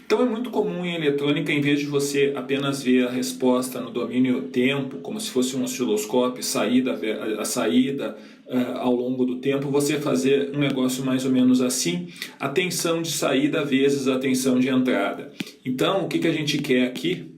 Então é muito comum em eletrônica, em vez de você apenas ver a resposta no domínio tempo, como se fosse um osciloscópio, a saída ao longo do tempo, você fazer um negócio mais ou menos assim, a tensão de saída vezes a tensão de entrada. Então o que a gente quer aqui?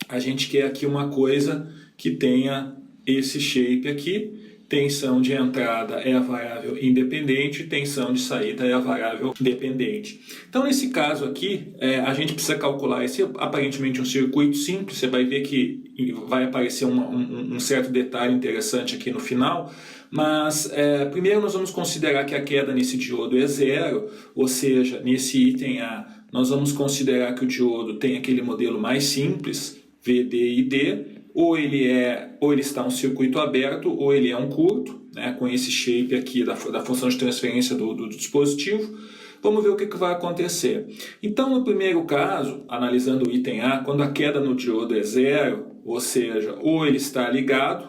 A gente quer aqui uma coisa que tenha esse shape aqui. Tensão de entrada é a variável independente, tensão de saída é a variável dependente. Então, nesse caso aqui, a gente precisa calcular esse aparentemente um circuito simples. Você vai ver que vai aparecer um certo detalhe interessante aqui no final. Mas, primeiro nós vamos considerar que a queda nesse diodo é zero, ou seja, nesse item A, nós vamos considerar que o diodo tem aquele modelo mais simples, VD e D, ou ele está um circuito aberto, ou ele é um curto, né, com esse shape aqui da função de transferência do dispositivo. Vamos ver o que vai acontecer. Então, no primeiro caso, analisando o item A, quando a queda no diodo é zero, ou seja, ou ele está ligado,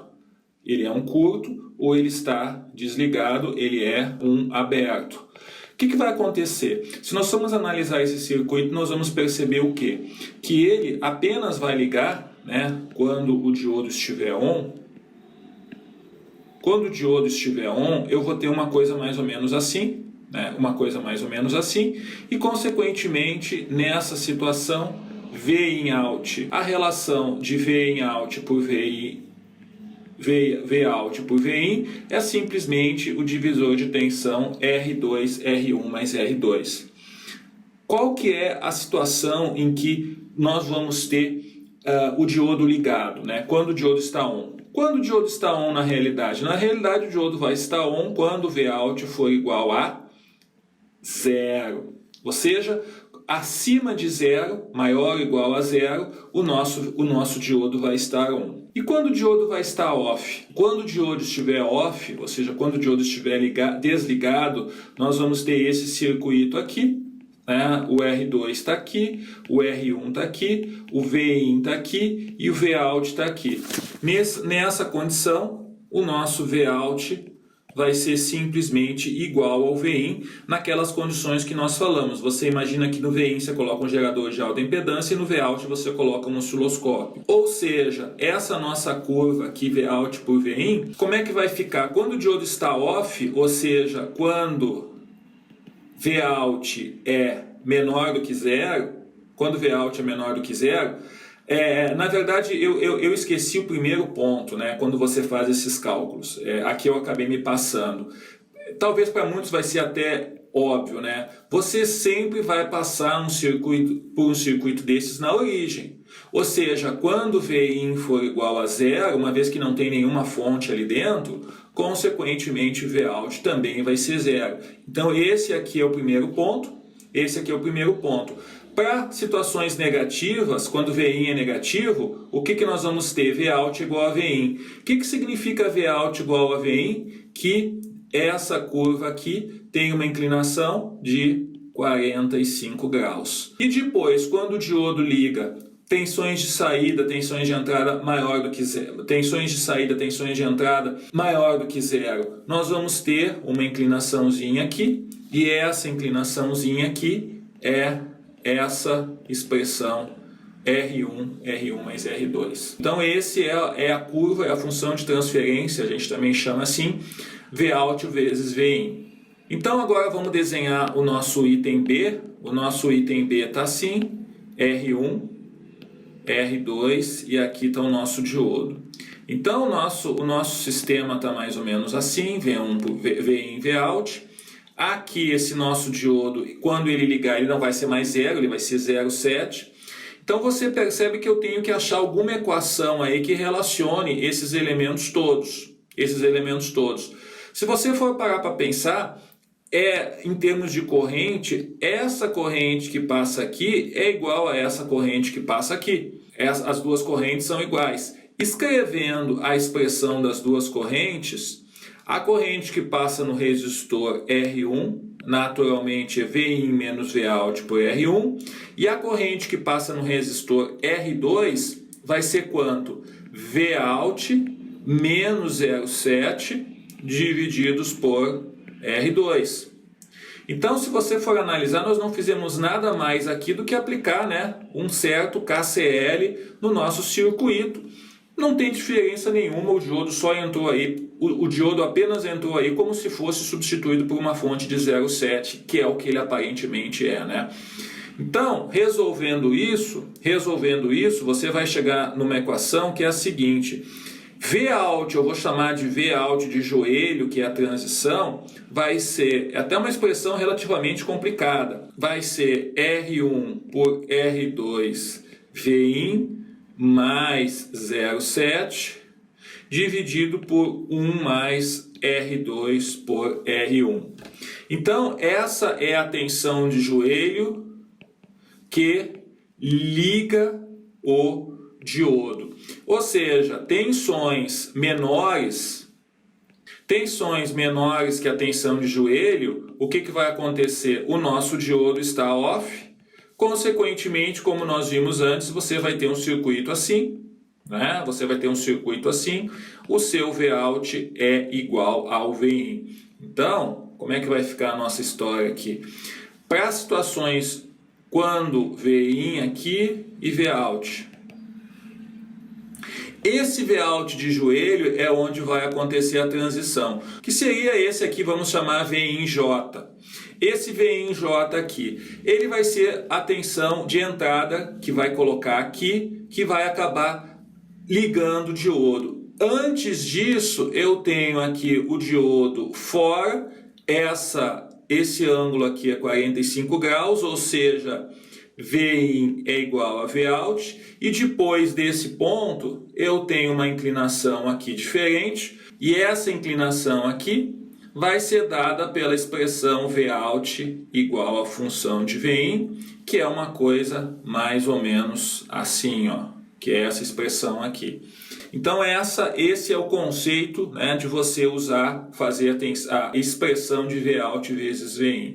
ele é um curto, ou ele está desligado, ele é um aberto. O que vai acontecer? Se nós formos analisar esse circuito, nós vamos perceber o quê? Que ele apenas vai ligar, né, quando o diodo estiver on. Quando o diodo estiver on, eu vou ter uma coisa mais ou menos assim, né, uma coisa mais ou menos assim, e consequentemente, nessa situação, V in out, a relação de V in out por V out por Vin é simplesmente o divisor de tensão R2, R1 mais R2. Qual que é a situação em que nós vamos ter o diodo ligado, né? Quando o diodo está on? Quando o diodo está on na realidade? Na realidade o diodo vai estar on quando o Vout for igual a zero. Ou seja, acima de zero, maior ou igual a zero, o nosso diodo vai estar on. E quando o diodo vai estar off? Quando o diodo estiver off, ou seja, quando o diodo estiver desligado, nós vamos ter esse circuito aqui, né? O R2 está aqui, o R1 está aqui, o Vin está aqui e o Vout está aqui. Nessa condição, o nosso Vout vai ser simplesmente igual ao Vin naquelas condições que nós falamos. Você imagina que no Vin você coloca um gerador de alta impedância e no Vout você coloca um osciloscópio. Ou seja, essa nossa curva aqui, Vout por Vin, como é que vai ficar? Quando o diodo está off, ou seja, quando Vout é menor do que zero, quando Vout é menor do que zero, na verdade, eu esqueci o primeiro ponto, né, quando você faz esses cálculos. Aqui eu acabei me passando. Talvez para muitos vai ser até óbvio, né? Você sempre vai passar por um circuito desses na origem. Ou seja, quando Vin for igual a zero, uma vez que não tem nenhuma fonte ali dentro, consequentemente Vout também vai ser zero. Então esse aqui é o primeiro ponto. Para situações negativas, quando Vin é negativo, o que nós vamos ter? Vout igual a Vin. O que significa Vout igual a Vin? Que essa curva aqui tem uma inclinação de 45 graus. E depois, quando o diodo liga, tensões de saída, tensões de entrada maior do que zero. Tensões de saída, tensões de entrada maior do que zero. Nós vamos ter uma inclinaçãozinha aqui, e essa inclinaçãozinha aqui é essa expressão R1 mais R2. Então esse é a curva, é a função de transferência, a gente também chama assim, Vout vezes Vin. Então agora vamos desenhar o nosso item B. O nosso item B está assim, R1, R2 e aqui está o nosso diodo. Então o nosso sistema está mais ou menos assim, Vin por Vin Vout. Aqui esse nosso diodo, quando ele ligar, ele não vai ser mais zero, ele vai ser 0,7. Então você percebe que eu tenho que achar alguma equação aí que relacione esses elementos todos. Se você for parar para pensar, em termos de corrente, essa corrente que passa aqui é igual a essa corrente que passa aqui. As duas correntes são iguais. Escrevendo a expressão das duas correntes, a corrente que passa no resistor R1, naturalmente é Vin menos Vout por R1, e a corrente que passa no resistor R2 vai ser quanto? Vout menos 0,7 divididos por R2. Então, se você for analisar, nós não fizemos nada mais aqui do que aplicar, né, um certo KCL no nosso circuito. Não tem diferença nenhuma, o diodo só entrou aí, o diodo apenas entrou aí como se fosse substituído por uma fonte de 0,7, que é o que ele aparentemente é, né? Então, resolvendo isso, você vai chegar numa equação que é a seguinte: Vout, eu vou chamar de Vout de joelho, que é a transição, vai ser, é até uma expressão relativamente complicada, vai ser R1 por R2 Vin mais 0,7 dividido por 1 mais R2 por R1. Então, essa é a tensão de joelho que liga o diodo. Ou seja, tensões menores que a tensão de joelho, o que vai acontecer? O nosso diodo está off. Consequentemente, como nós vimos antes, você vai ter um circuito assim, né? Você vai ter um circuito assim, o seu Vout é igual ao Vin. Então, como é que vai ficar a nossa história aqui? Para situações quando Vin aqui e Vout. Esse Vout de joelho é onde vai acontecer a transição, que seria esse aqui, vamos chamar Vinj. Esse Vinj aqui, ele vai ser a tensão de entrada que vai colocar aqui, que vai acabar ligando o diodo. Antes disso, eu tenho aqui o diodo fora, esse ângulo aqui é 45 graus, ou seja, Vin é igual a Vout, e depois desse ponto eu tenho uma inclinação aqui diferente, e essa inclinação aqui vai ser dada pela expressão Vout igual a função de Vin, que é uma coisa mais ou menos assim, ó, que é essa expressão aqui. Então esse é o conceito, né, de você fazer a expressão de Vout vezes Vin.